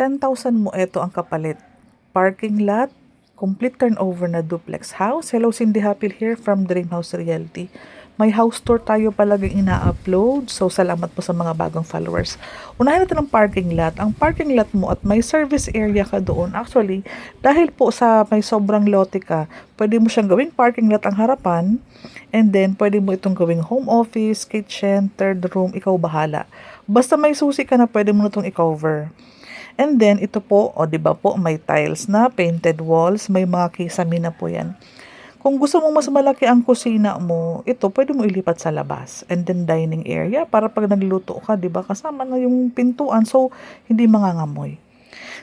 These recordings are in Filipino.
10,000 mo, eto ang kapalit. Parking lot, complete turnover na duplex house. Hello, Cindy Hapil here from Dream House Realty. May house tour tayo palaging ina-upload. So, salamat po sa mga bagong followers. Unahin natin ang parking lot. Ang parking lot mo at may service area ka doon. Actually, dahil po sa may sobrang lote ka, pwede mo siyang gawing parking lot ang harapan. And then, pwede mo itong gawing home office, kitchen, third room, ikaw bahala. Basta may susi ka na, pwede mo na itong i-cover. And then, ito po, o diba po, may tiles na, painted walls, may mga kisame na po yan. Kung gusto mo mas malaki ang kusina mo, ito, pwede mo ilipat sa labas. And then, dining area, para pag nagluto ka, diba, kasama na yung pintuan, so, hindi mangangamoy.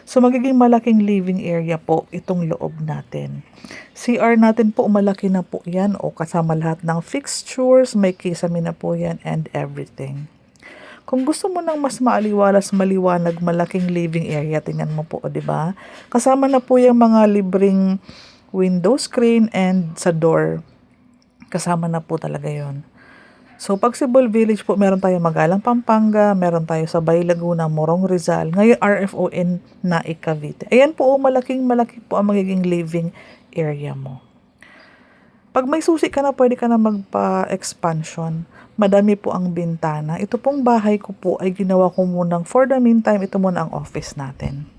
So, magiging malaking living area po itong loob natin. CR natin po, malaki na po yan, o kasama lahat ng fixtures, may kisame na po yan, and everything. Kung gusto mo ng mas maaliwalas, maliwanag, malaking living area, tingnan mo po, di ba? Kasama na po yung mga libreng window screen and sa door. Kasama na po talaga yon. So, pag Cebu Village po, meron tayo Magalang, Pampanga, meron tayo sa Bay Laguna, Morong Rizal, ngayon RFON na Cavite. Ayan po, malaki po ang magiging living area mo. Pag may susi ka na, pwede ka na magpa-expansion. Madami po ang bintana. Ito pong bahay ko po ay ginawa ko munang for the meantime, ito muna ang office natin.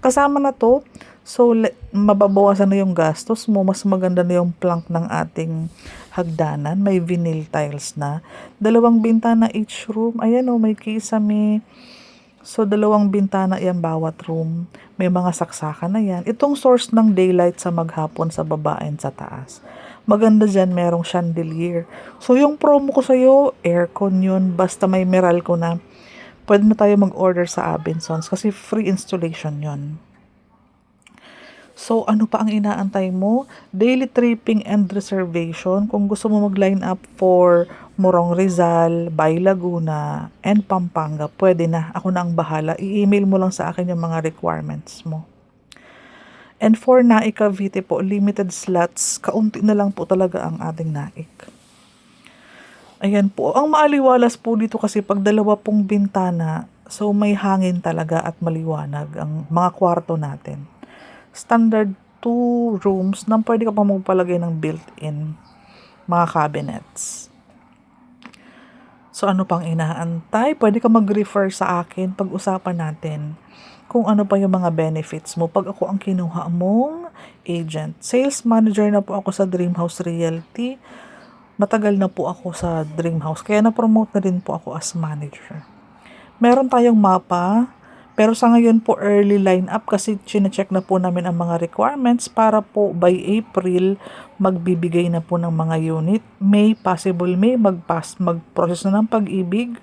Kasama na to, so mababawasan na yung gastos mo, mas maganda na yung plank ng ating hagdanan. May vinyl tiles na. 2 bintana each room. Ayan o, may kisame. So, 2 bintana yan bawat room. May mga saksakan na yan. Itong source ng daylight sa maghapon sa baba and sa taas. Maganda dyan, merong chandelier. So, yung promo ko sa'yo, aircon yun. Basta may Meralco na. Pwede na tayo mag-order sa Abinsons kasi free installation yun. So, ano pa ang inaantay mo? Daily tripping and reservation. Kung gusto mo mag-line up for Morong Rizal, Bay Laguna, and Pampanga, pwede na. Ako na ang bahala. I-email mo lang sa akin yung mga requirements mo. And for Naik Cavite po, limited slots. Kaunti na lang po talaga ang ating Naik. Ayan po. Ang maaliwalas po dito kasi pag 2 pong bintana, so may hangin talaga at maliwanag ang mga kwarto natin. Standard 2 rooms na pwede ka pa magpalagay ng built-in mga cabinets. So, ano pang inaantay? Pwede ka mag-refer sa akin, pag-usapan natin kung ano pa yung mga benefits mo. Pag ako ang kinuha mong agent, sales manager na po ako sa Dream House Realty. Matagal na po ako sa Dream House, kaya na-promote na din po ako as manager. Meron tayong mapa, pero sa ngayon po early line-up kasi chine-check na po namin ang mga requirements para po by April magbibigay na po ng mga unit. May mag-process na ng Pag-ibig.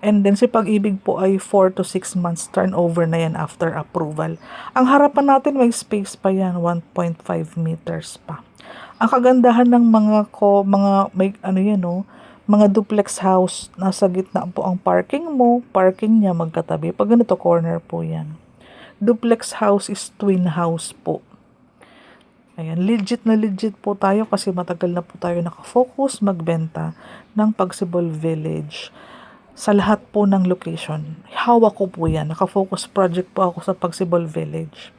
And then si Pag-ibig po ay 4 to 6 months turnover na yan after approval. Ang harapan natin may space pa yan, 1.5 meters pa. Ang kagandahan ng mga duplex house, nasa gitna po ang parking mo, parking niya magkatabi. Pag ganito, corner po yan. Duplex house is twin house po. Ayan, legit po tayo kasi matagal na po tayo nakafocus magbenta ng Cebu Village. Sa lahat po ng location, hawak ko po yan. Nakafocus project po ako sa Cebu Village.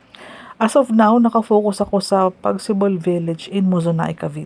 As of now, nakafocus ako sa Cebu Village in Muzonay, Cavite.